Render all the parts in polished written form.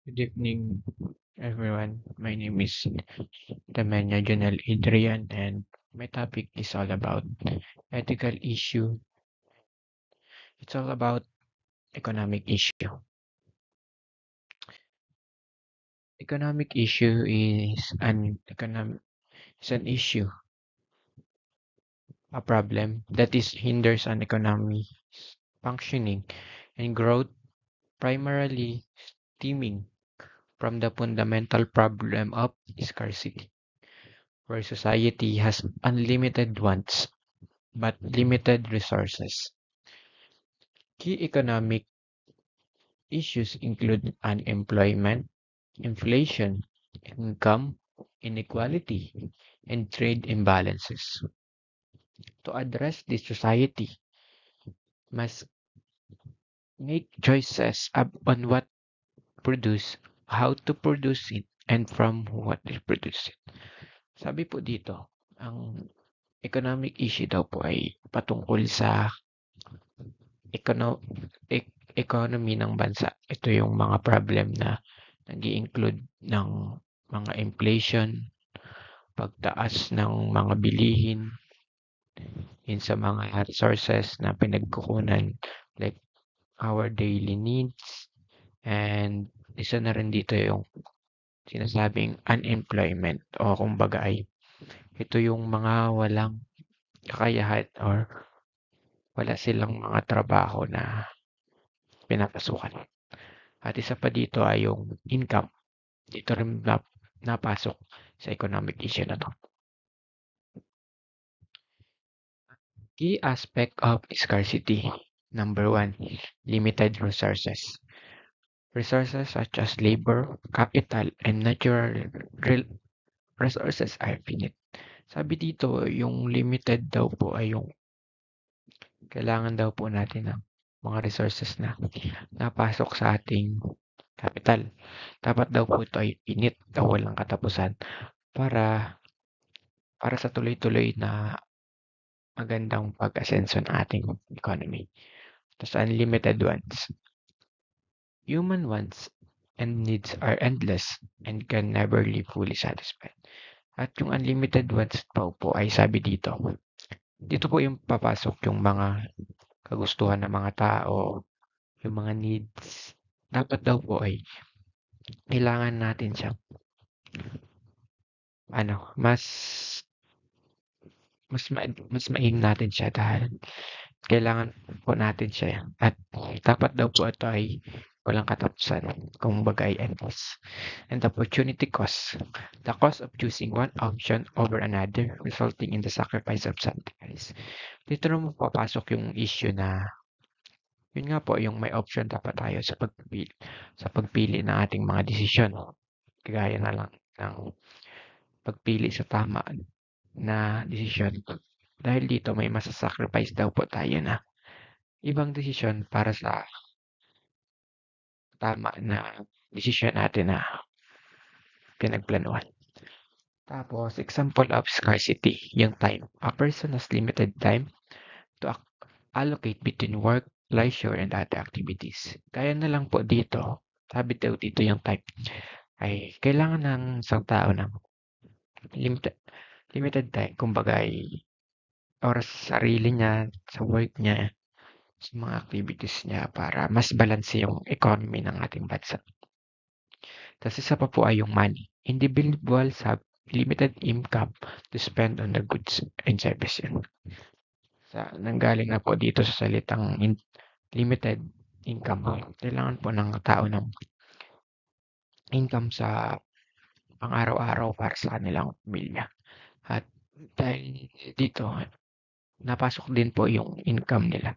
Good evening, everyone. My name is Temenya Junel Adrian, and my topic is all about ethical issue. It's all about economic issue. Economic issue is an issue, a problem that is hinders an economy functioning and growth, primarily stemming from the fundamental problem of scarcity, where society has unlimited wants but limited resources. Key economic issues include unemployment, inflation, income inequality, and trade imbalances. To address this, society must make choices on what produce, how to produce it, and from what is produced. Sabi po dito, ang economic issue daw po ay patungkol sa econo- economy ng bansa. Ito yung mga problem na nag-i-include ng mga inflation, pagtaas ng mga bilihin, yun sa mga resources na pinagkukunan like our daily needs, and isa na rin dito yung sinasabing unemployment o kumbaga ay ito yung mga walang kakayahan or wala silang mga trabaho na pinapasukan. At isa pa dito ay yung income. Dito rin napasok sa economic issue na 'to. Key aspect of scarcity. Number one, limited resources. Resources such as labor, capital, and natural resources are finite. Sabi dito, yung limited daw po ay yung kailangan daw po natin ng mga resources na napasok sa ating capital. Dapat daw po ito ay finite o walang katapusan para sa tuloy-tuloy na magandang pag-asenso ng ating economy. Tapos unlimited wants. Human wants and needs are endless and can never be fully satisfied. At yung unlimited wants po ay sabi dito. Dito po yung papasok yung mga kagustuhan ng mga tao, yung mga needs. Dapat daw po ay kailangan natin siya mas mas main natin siya dahil kailangan po natin siya at dapat daw po ito ay walang katapusan, kumbaga ay endless. And opportunity cost, the cost of choosing one option over another resulting in the sacrifice of something else. Dito naman papasok yung issue na yun nga po yung may option dapat tayo sa pagpili ng ating mga desisyon. Kagaya na lang ng pagpili sa tama na desisyon. Dahil dito may masasacrifice daw po tayo na ibang desisyon para sa tama na desisyon natin na pinagplanuhan. Tapos, example of scarcity, yung time. A person has limited time to allocate between work, leisure, and other activities. Kaya na lang po dito, sabi daw dito yung time, ay kailangan ng isang tao ng limited, limited time, kumbaga ay oras sa sarili niya, sa work niya, sa mga activities niya para mas balance yung economy ng ating bansa. Tapos isa pa po ay yung money. Individuals have limited income to spend on the goods and services. Nanggaling na po dito sa salitang limited income. Kailangan po ng tao ng income sa pang-araw-araw para sa kanilang pamilya. At dahil dito, napasok din po yung income nila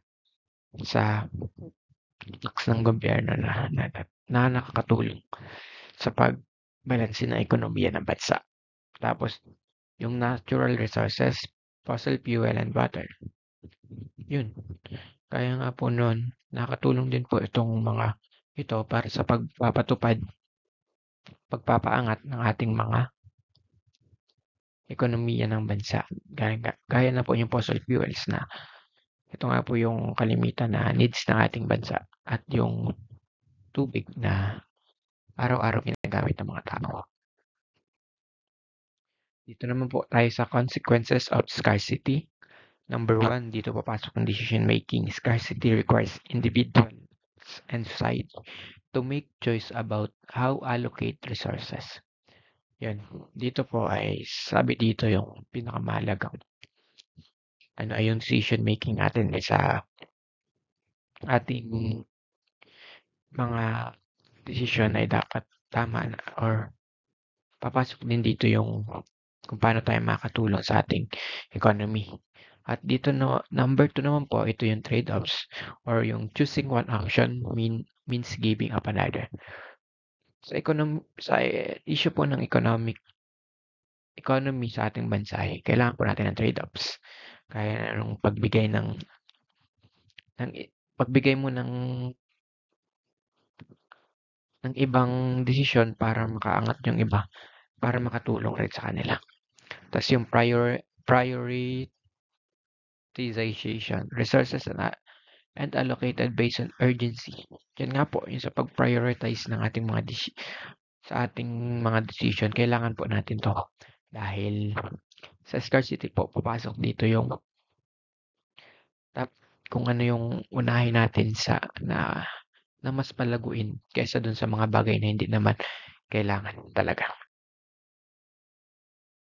sa tax ng gobyerno na nakakatulong sa pagbalanse ng ekonomiya ng bansa. Tapos, yung natural resources, fossil fuel and water. Yun. Kaya nga po noon, nakatulong din po itong mga ito para sa pagpapaangat ng ating mga ekonomiya ng bansa. Gaya na po yung fossil fuels na ito nga po yung kalimitan na needs ng ating bansa at yung tubig na araw-araw ginagamit ng mga tao. Dito naman po tayo sa consequences of scarcity. Number one, dito papasok ang decision making. Scarcity requires individuals and society to make choice about how allocate resources. Yan. Dito po ay sabi dito yung pinakamahalagang ay yung decision making natin sa ating mga desisyon ay dapat tama or papasok din dito yung kung paano tayo makatulong sa ating economy. At dito number 2 naman po, ito yung trade-offs or yung choosing one action means giving up another. Sa issue po ng economy sa ating bansa ay kailangan po natin ng trade-offs. Kaya nung pagbigay mo ng ibang desisyon para makaangat yung iba, para makatulong rin sa kanila. Tapos yung prioritization, resources and allocated based on urgency. Yan nga po, yung sa pag-prioritize ng ating sa ating mga decision, kailangan po natin to. Dahil sa scarcity po, papasok dito yung kung ano yung unahin natin na mas palaguin kaysa dun sa mga bagay na hindi naman kailangan talaga.